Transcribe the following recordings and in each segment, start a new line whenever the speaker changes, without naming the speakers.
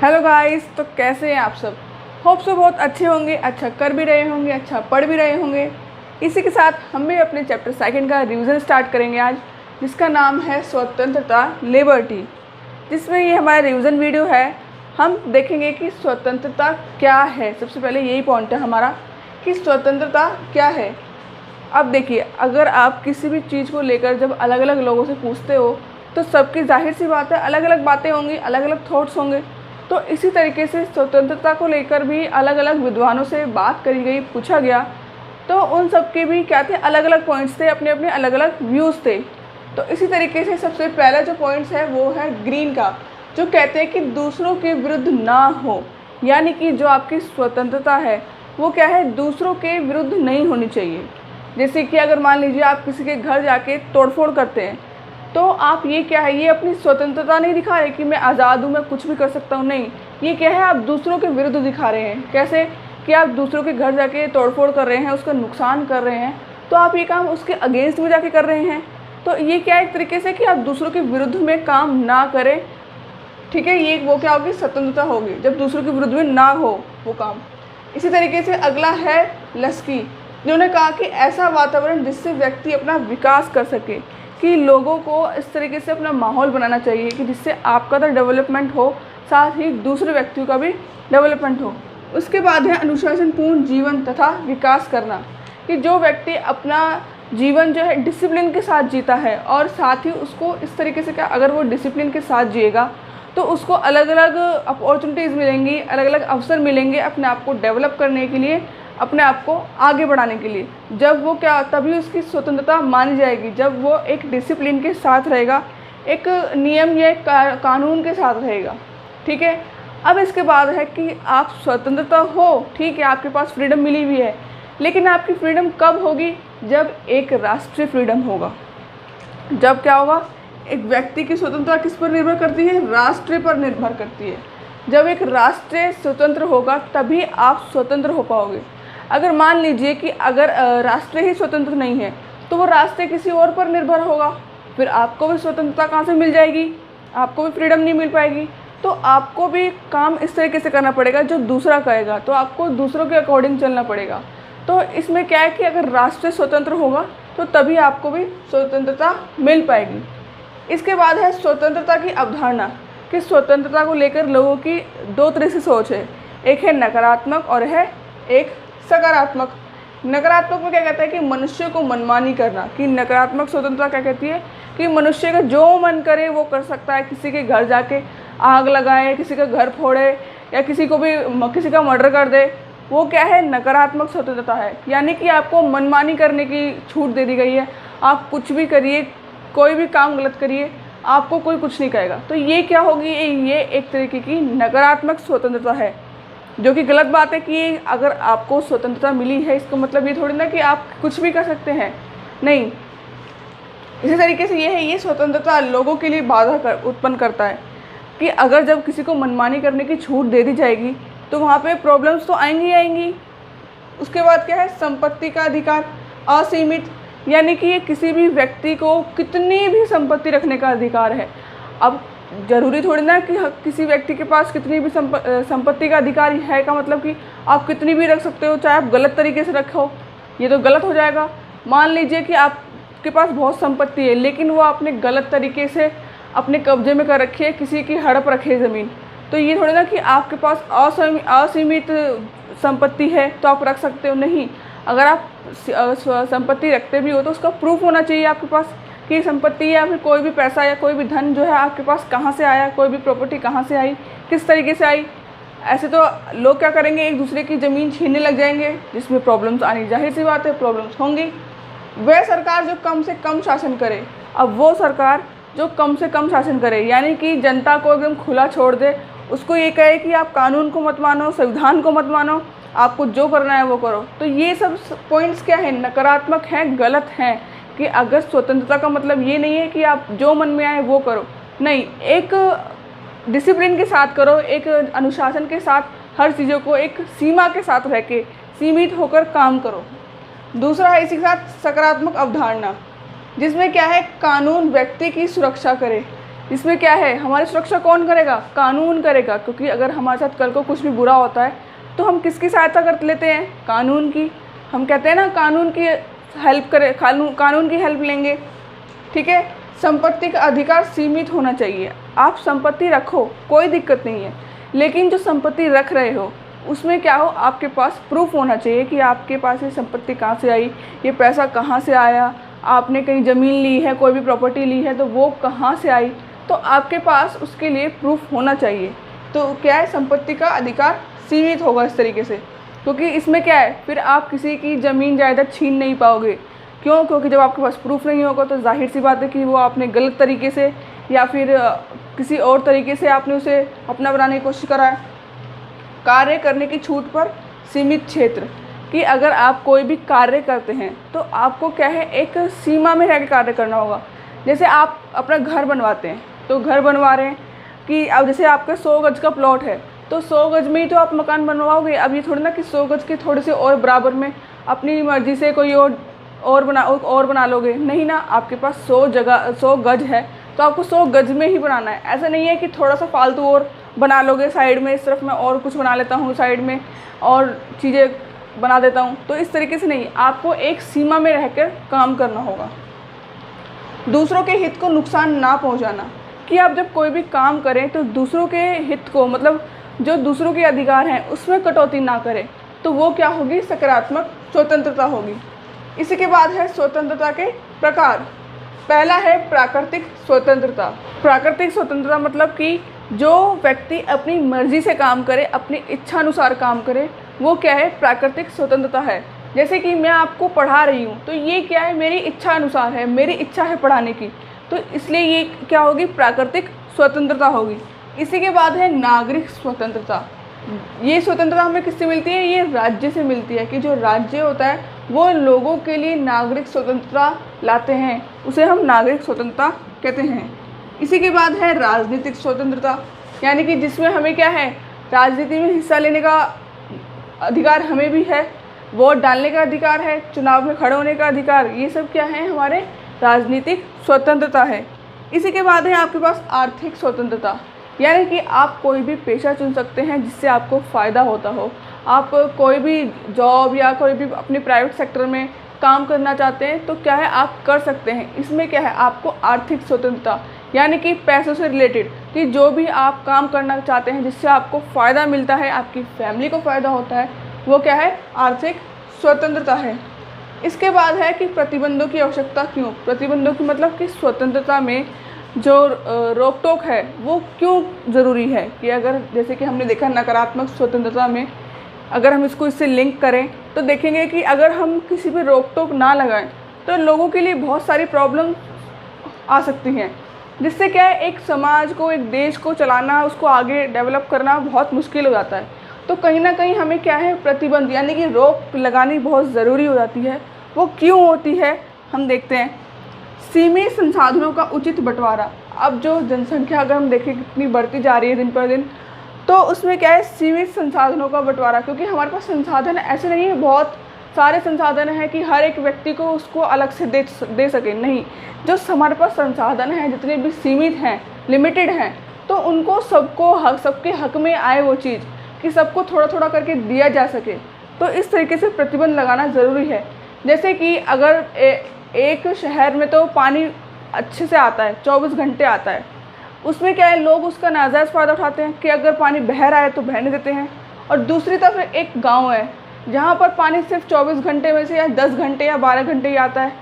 Hello guys, तो कैसे हैं आप सब। होप सो बहुत अच्छे होंगे, अच्छा कर भी रहे होंगे, अच्छा पढ़ भी रहे होंगे। इसी के साथ हम भी अपने चैप्टर सेकंड का रिवीजन स्टार्ट करेंगे आज, जिसका नाम है स्वतंत्रता लिबर्टी। जिसमें ये हमारा रिवीजन वीडियो है। हम देखेंगे कि स्वतंत्रता क्या है। सबसे पहले यही पॉइंट है हमारा कि स्वतंत्रता क्या है। अब देखिए, अगर आप किसी भी चीज़ को लेकर जब अलग अलग लोगों से पूछते हो तो सबकी जाहिर सी बात है अलग अलग बातें होंगी, अलग अलग थॉट्स होंगे। तो इसी तरीके से स्वतंत्रता को लेकर भी अलग अलग विद्वानों से बात करी गई, पूछा गया। तो उन सब के भी क्या थे, अलग अलग पॉइंट्स थे, अपने अपने अलग अलग व्यूज़ थे। तो इसी तरीके से सबसे पहला जो पॉइंट्स है वो है ग्रीन का, जो कहते हैं कि दूसरों के विरुद्ध ना हो। यानी कि जो आपकी स्वतंत्रता है वो क्या है, दूसरों के विरुद्ध नहीं होनी चाहिए। जैसे कि अगर मान लीजिए आप किसी के घर जाके तोड़फोड़ करते हैं, तो आप ये क्या है, ये अपनी स्वतंत्रता नहीं दिखा रहे कि मैं आज़ाद हूँ, मैं कुछ भी कर सकता हूँ। नहीं, ये क्या है, आप दूसरों के विरुद्ध दिखा रहे हैं। कैसे कि आप दूसरों के घर जाके तोड़फोड़ कर रहे हैं, उसका नुकसान कर रहे हैं, तो आप ये काम उसके अगेंस्ट में जाके कर रहे हैं। तो ये क्या है, एक तरीके से कि आप दूसरों के विरुद्ध में काम ना करें। ठीक है, ये वो क्या होगी, स्वतंत्रता होगी जब दूसरों के विरुद्ध में ना हो वो काम। इसी तरीके से अगला है लस्की, जिन्होंने कहा कि ऐसा वातावरण जिससे व्यक्ति अपना विकास कर सके, कि लोगों को इस तरीके से अपना माहौल बनाना चाहिए कि जिससे आपका तो डेवलपमेंट हो, साथ ही दूसरे व्यक्तियों का भी डेवलपमेंट हो। उसके बाद है अनुशासनपूर्ण जीवन तथा विकास करना, कि जो व्यक्ति अपना जीवन जो है डिसिप्लिन के साथ जीता है, और साथ ही उसको इस तरीके से क्या, अगर वो डिसिप्लिन के साथ जिएगा तो उसको अलग अलग अपॉर्चुनिटीज़ मिलेंगी, अलग अलग अवसर मिलेंगे अपने आप को डेवलप करने के लिए, अपने आप को आगे बढ़ाने के लिए। जब वो क्या, तभी उसकी स्वतंत्रता मानी जाएगी जब वो एक डिसिप्लिन के साथ रहेगा, एक नियम या कानून के साथ रहेगा। ठीक है, अब इसके बाद है कि आप स्वतंत्रता हो, ठीक है, आपके पास फ्रीडम मिली हुई है, लेकिन आपकी फ्रीडम कब होगी, जब एक राष्ट्रीय फ्रीडम होगा। जब क्या होगा, एक व्यक्ति की स्वतंत्रता किस पर निर्भर करती है, राष्ट्र पर निर्भर करती है। जब एक राष्ट्र स्वतंत्र होगा तभी आप स्वतंत्र हो पाओगे। अगर मान लीजिए कि अगर राष्ट्र ही स्वतंत्र नहीं है तो वो राष्ट्र किसी और पर निर्भर होगा, फिर आपको भी स्वतंत्रता कहाँ से मिल जाएगी, आपको भी फ्रीडम नहीं मिल पाएगी। तो आपको भी काम इस तरीके से करना पड़ेगा जो दूसरा करेगा, तो आपको दूसरों के अकॉर्डिंग चलना पड़ेगा। तो इसमें क्या है कि अगर राष्ट्र स्वतंत्र होगा तो तभी आपको भी स्वतंत्रता मिल पाएगी। इसके बाद है स्वतंत्रता की अवधारणा, कि स्वतंत्रता को लेकर लोगों की दो तरह से सोच है, एक है नकारात्मक और है एक सकारात्मक। नकारात्मक में क्या कहता है कि मनुष्य को मनमानी करना, कि नकारात्मक स्वतंत्रता क्या कहती है कि मनुष्य का जो मन करे वो कर सकता है, किसी के घर जाके आग लगाए, किसी का घर फोड़े, या किसी का मर्डर कर दे, वो क्या है, नकारात्मक स्वतंत्रता है। यानी कि आपको मनमानी करने की छूट दे दी गई है, आप कुछ भी करिए, कोई भी काम गलत करिए, आपको कोई कुछ नहीं कहेगा। तो ये क्या होगी, ये एक तरीके की नकारात्मक स्वतंत्रता है, जो कि गलत बात है। कि अगर आपको स्वतंत्रता मिली है इसका मतलब ये थोड़ी ना कि आप कुछ भी कर सकते हैं, नहीं। इसी तरीके से ये स्वतंत्रता लोगों के लिए बाधा उत्पन्न करता है, कि अगर जब किसी को मनमानी करने की छूट दे दी जाएगी तो वहाँ पे प्रॉब्लम्स तो आएंगी ही आएंगी। उसके बाद क्या है, संपत्ति का अधिकार असीमित, यानी कि ये किसी भी व्यक्ति को कितनी भी संपत्ति रखने का अधिकार है। अब ज़रूरी थोड़ी ना कि किसी व्यक्ति के पास कितनी भी संपत्ति का अधिकार है का मतलब कि आप कितनी भी रख सकते हो, चाहे आप गलत तरीके से रखो, ये तो गलत हो जाएगा। मान लीजिए कि आपके पास बहुत संपत्ति है, लेकिन वो आपने गलत तरीके से अपने कब्जे में कर रखी है, किसी की हड़प रखी है ज़मीन, तो ये थोड़ी ना कि आपके पास असीमित संपत्ति है तो आप रख सकते हो, नहीं। अगर आप संपत्ति रखते भी हो तो उसका प्रूफ होना चाहिए आपके पास कि संपत्ति या फिर कोई भी पैसा या कोई भी धन जो है आपके पास कहाँ से आया, कोई भी प्रॉपर्टी कहाँ से आई, किस तरीके से आई। ऐसे तो लोग क्या करेंगे, एक दूसरे की ज़मीन छीनने लग जाएंगे, जिसमें प्रॉब्लम्स आनी जाहिर सी बात है, प्रॉब्लम्स होंगी। वह सरकार जो कम से कम शासन करे, अब वो सरकार जो कम से कम शासन करे, यानी कि जनता को एकदम खुला छोड़ दे, उसको ये कहे कि आप कानून को मत मानो, संविधान को मत मानो, आपको जो करना है वो करो। तो ये सब पॉइंट्स क्या है, नकारात्मक हैं, गलत हैं। कि अगर स्वतंत्रता का मतलब ये नहीं है कि आप जो मन में आए वो करो, नहीं, एक डिसिप्लिन के साथ करो, एक अनुशासन के साथ हर चीज़ों को एक सीमा के साथ रह के सीमित होकर काम करो। दूसरा है इसी के साथ सकारात्मक अवधारणा, जिसमें क्या है, कानून व्यक्ति की सुरक्षा करे, इसमें क्या है, हमारी सुरक्षा कौन करेगा, कानून करेगा। क्योंकि अगर हमारे साथ कल को कुछ भी बुरा होता है तो हम किसकी सहायता कर लेते हैं, कानून की। हम कहते हैं ना कानून की हेल्प करें, कानून की हेल्प लेंगे, ठीक है। संपत्ति का अधिकार सीमित होना चाहिए। आप संपत्ति रखो, कोई दिक्कत नहीं है, लेकिन जो संपत्ति रख रहे हो उसमें क्या हो, आपके पास प्रूफ होना चाहिए कि आपके पास ये संपत्ति कहाँ से आई, ये पैसा कहाँ से आया, आपने कहीं ज़मीन ली है, कोई भी प्रॉपर्टी ली है तो वो कहाँ से आई, तो आपके पास उसके लिए प्रूफ होना चाहिए। तो क्या है, संपत्ति का अधिकार सीमित होगा इस तरीके से। क्योंकि इसमें क्या है, फिर आप किसी की ज़मीन जायदाद छीन नहीं पाओगे। क्यों, क्योंकि जब आपके पास प्रूफ नहीं होगा तो जाहिर सी बात है कि वो आपने गलत तरीके से या फिर किसी और तरीके से आपने उसे अपना बनाने की कोशिश करा है। कार्य करने की छूट पर सीमित क्षेत्र, कि अगर आप कोई भी कार्य करते हैं तो आपको क्या है, एक सीमा में रह के कार्य करना होगा। जैसे आप अपना घर बनवाते हैं तो घर बनवा रहे हैं कि अब जैसे आपका 100 गज का प्लॉट है तो 100 गज में ही तो आप मकान बनवाओगे। अब ये थोड़ी ना कि 100 गज के थोड़े से और बराबर में अपनी मर्ज़ी से कोई और बना लोगे, नहीं ना। आपके पास 100 गज है तो आपको 100 गज में ही बनाना है। ऐसा नहीं है कि थोड़ा सा फालतू और बना लोगे साइड में, इस तरफ मैं और कुछ बना लेता हूँ साइड में और चीज़ें बना देता हूँ, तो इस तरीके से नहीं। आपको एक सीमा में रहकर काम करना होगा। दूसरों के हित को नुकसान ना पहुँचाना, कि आप जब कोई भी काम करें तो दूसरों के हित को, मतलब जो दूसरों के अधिकार हैं उसमें कटौती ना करें, तो वो क्या होगी, सकारात्मक स्वतंत्रता होगी। इसी के बाद है स्वतंत्रता के प्रकार। पहला है प्राकृतिक स्वतंत्रता। प्राकृतिक स्वतंत्रता मतलब कि जो व्यक्ति अपनी मर्जी से काम करे, अपनी इच्छा अनुसार काम करे, वो क्या है, प्राकृतिक स्वतंत्रता है। जैसे कि मैं आपको पढ़ा रही हूँ तो ये क्या है, मेरी इच्छा अनुसार है, मेरी इच्छा है पढ़ाने की, तो इसलिए ये क्या होगी, प्राकृतिक स्वतंत्रता होगी। इसी के बाद है नागरिक स्वतंत्रता। ये स्वतंत्रता हमें किससे मिलती है, ये राज्य से मिलती है, कि जो राज्य होता है वो लोगों के लिए नागरिक स्वतंत्रता लाते हैं, उसे हम नागरिक स्वतंत्रता कहते हैं। इसी के बाद है राजनीतिक स्वतंत्रता, यानी कि जिसमें हमें क्या है, राजनीति में हिस्सा लेने का अधिकार हमें भी है, वोट डालने का अधिकार है, चुनाव में खड़े होने का अधिकार, ये सब क्या है, हमारे राजनीतिक स्वतंत्रता है। इसी के बाद है आपके पास आर्थिक स्वतंत्रता, यानी कि आप कोई भी पेशा चुन सकते हैं जिससे आपको फ़ायदा होता हो। आप कोई भी जॉब या कोई भी अपने प्राइवेट सेक्टर में काम करना चाहते हैं तो क्या है, आप कर सकते हैं। इसमें क्या है, आपको आर्थिक स्वतंत्रता, यानी कि पैसों से रिलेटेड, कि जो भी आप काम करना चाहते हैं जिससे आपको फ़ायदा मिलता है, आपकी फैमिली को फ़ायदा होता है, वो क्या है, आर्थिक स्वतंत्रता है। इसके बाद है कि प्रतिबंधों की आवश्यकता क्यों। प्रतिबंधों की मतलब कि स्वतंत्रता में जो रोक टोक है वो क्यों ज़रूरी है, कि अगर जैसे कि हमने देखा नकारात्मक स्वतंत्रता में, अगर हम इसको इससे लिंक करें तो देखेंगे कि अगर हम किसी पे रोक टोक ना लगाएं तो लोगों के लिए बहुत सारी प्रॉब्लम आ सकती हैं, जिससे क्या है, एक समाज को, एक देश को चलाना, उसको आगे डेवलप करना बहुत मुश्किल हो जाता है। तो कहीं ना कहीं हमें क्या है, प्रतिबंध यानी कि रोक लगानी बहुत ज़रूरी हो जाती है। वो क्यों होती है, हम देखते हैं। सीमित संसाधनों का उचित बंटवारा। अब जो जनसंख्या अगर हम देखें कितनी बढ़ती जा रही है दिन पर दिन, तो उसमें क्या है, सीमित संसाधनों का बंटवारा, क्योंकि हमारे पास संसाधन ऐसे नहीं है, बहुत सारे संसाधन हैं कि हर एक व्यक्ति को उसको अलग से दे सके, नहीं। जो हमारे पास संसाधन हैं जितने भी सीमित हैं, लिमिटेड हैं, तो उनको सबके हक में आए वो चीज़, कि सबको थोड़ा थोड़ा करके दिया जा सके। तो इस तरीके से प्रतिबंध लगाना ज़रूरी है। जैसे कि अगर एक शहर में तो पानी अच्छे से आता है, 24 घंटे आता है, उसमें क्या है, लोग उसका नाजायज़ फ़ायदा उठाते हैं कि अगर पानी बह रहा है तो बहने देते हैं। और दूसरी तरफ एक गांव है जहां पर पानी सिर्फ 24 घंटे में से या 10 घंटे या 12 घंटे ही आता है,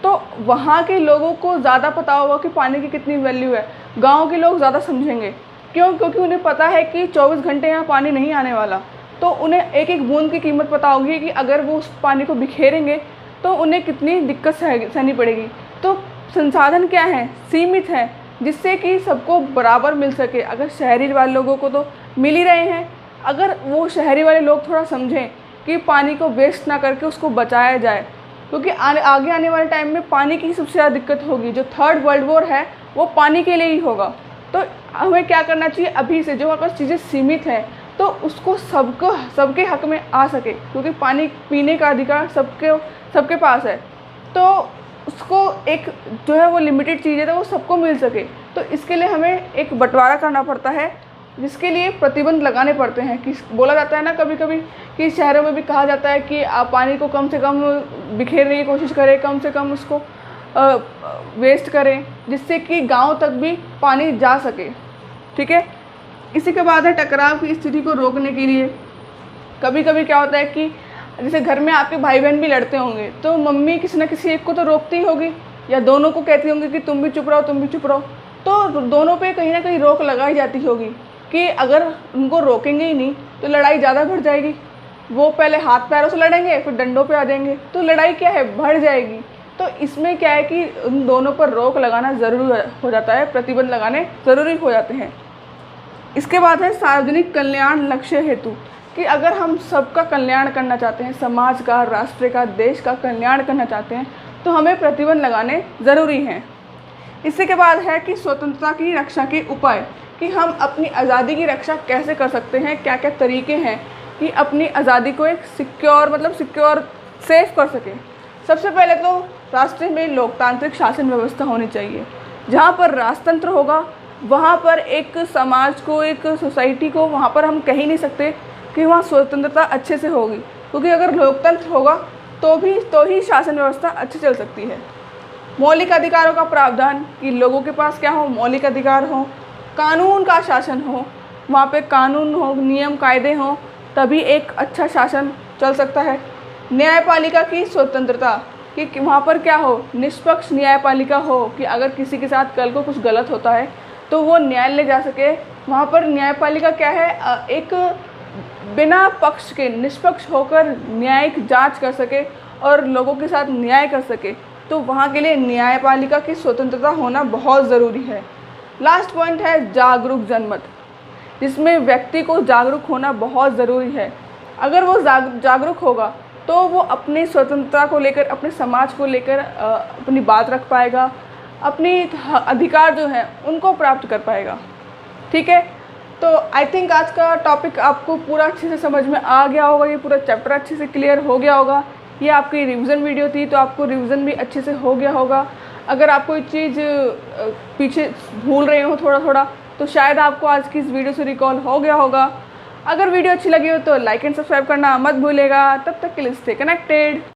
तो वहाँ के लोगों को ज़्यादा पता होगा कि पानी की कितनी वैल्यू है। गाँव के लोग ज़्यादा समझेंगे, क्यों, क्योंकि उन्हें पता है कि 24 घंटे यहाँ पानी नहीं आने वाला, तो उन्हें एक एक बूंद की कीमत पता होगी कि अगर वो उस पानी को बिखेरेंगे तो उन्हें कितनी दिक्कत सहनी पड़ेगी। तो संसाधन क्या है, सीमित है, जिससे कि सबको बराबर मिल सके। अगर शहरी वाले लोगों को तो मिल ही रहे हैं, अगर वो शहरी वाले लोग थोड़ा समझें कि पानी को वेस्ट ना करके उसको बचाया जाए, क्योंकि आगे आने वाले टाइम में पानी की सबसे ज़्यादा दिक्कत होगी। जो 3rd वर्ल्ड वॉर है वो पानी के लिए ही होगा। तो हमें क्या करना चाहिए, अभी से जो हमारे पास चीज़ें सीमित हैं तो उसको सबके हक में आ सके, क्योंकि पानी पीने का अधिकार सबके पास है, तो उसको एक जो है वो लिमिटेड चीज़ है तो वो सबको मिल सके। तो इसके लिए हमें एक बंटवारा करना पड़ता है, जिसके लिए प्रतिबंध लगाने पड़ते हैं। कि बोला जाता है ना कभी कभी कि शहरों में भी कहा जाता है कि आप पानी को कम से कम बिखेरने की कोशिश करें, कम से कम उसको वेस्ट करें, जिससे कि गांव तक भी पानी जा सके। ठीक है, इसी के बाद है टकराव की स्थिति को रोकने के लिए। कभी कभी क्या होता है कि जैसे घर में आपके भाई बहन भी लड़ते होंगे, तो मम्मी किसी न किसी एक को तो रोकती होगी, या दोनों को कहती होंगी कि तुम भी चुप रहो, तुम भी चुप रहो। तो दोनों पे कहीं ना कहीं रोक लगाई जाती होगी कि अगर उनको रोकेंगे ही नहीं तो लड़ाई ज़्यादा बढ़ जाएगी। वो पहले हाथ पैरों से लड़ेंगे, फिर डंडों पे आ जाएंगे, तो लड़ाई क्या है, बढ़ जाएगी। तो इसमें क्या है कि उन दोनों पर रोक लगाना ज़रूरी हो जाता है, प्रतिबंध लगाने ज़रूरी हो जाते हैं। इसके बाद है सार्वजनिक कल्याण लक्ष्य हेतु, कि अगर हम सबका कल्याण करना चाहते हैं, समाज का, राष्ट्र का, देश का कल्याण करना चाहते हैं, तो हमें प्रतिबंध लगाने ज़रूरी हैं। इसी के बाद है कि स्वतंत्रता की रक्षा के उपाय, कि हम अपनी आज़ादी की रक्षा कैसे कर सकते हैं, क्या क्या तरीके हैं कि अपनी आज़ादी को एक सिक्योर सेफ कर सकें। सबसे पहले तो राष्ट्र में लोकतांत्रिक शासन व्यवस्था होनी चाहिए। जहाँ पर राजतंत्र होगा वहाँ पर एक समाज को, एक सोसाइटी को, वहाँ पर हम कह ही नहीं सकते कि वहाँ स्वतंत्रता अच्छे से होगी, क्योंकि अगर लोकतंत्र होगा तो ही शासन व्यवस्था अच्छी चल सकती है। मौलिक अधिकारों का प्रावधान, कि लोगों के पास क्या हो, मौलिक अधिकार हो, कानून का शासन हो, वहाँ पे कानून हो, नियम कायदे हों, तभी एक अच्छा शासन चल सकता है। न्यायपालिका की स्वतंत्रता, कि वहाँ पर क्या हो, निष्पक्ष न्यायपालिका हो, कि अगर किसी के साथ कल को कुछ गलत होता है तो वो न्यायालय जा सके। वहाँ पर न्यायपालिका क्या है, एक बिना पक्ष के निष्पक्ष होकर न्यायिक जांच कर सके और लोगों के साथ न्याय कर सके। तो वहाँ के लिए न्यायपालिका की स्वतंत्रता होना बहुत ज़रूरी है। लास्ट पॉइंट है जागरूक जनमत, जिसमें व्यक्ति को जागरूक होना बहुत ज़रूरी है। अगर वो जागरूक होगा तो वो अपनी स्वतंत्रता को लेकर, अपने समाज को लेकर अपनी बात रख पाएगा, अपनी अधिकार जो है उनको प्राप्त कर पाएगा। ठीक है, तो आई थिंक आज का टॉपिक आपको पूरा अच्छे से समझ में आ गया होगा, ये पूरा चैप्टर अच्छे से क्लियर हो गया होगा। ये आपकी रिवीजन वीडियो थी, तो आपको रिवीजन भी अच्छे से हो गया होगा। अगर आप कोई चीज़ पीछे भूल रहे हो थोड़ा थोड़ा, तो शायद आपको आज की इस वीडियो से रिकॉल हो गया होगा। अगर वीडियो अच्छी लगी हो तो लाइक एंड सब्सक्राइब करना मत भूलिएगा। तब तक के लिए स्टे कनेक्टेड।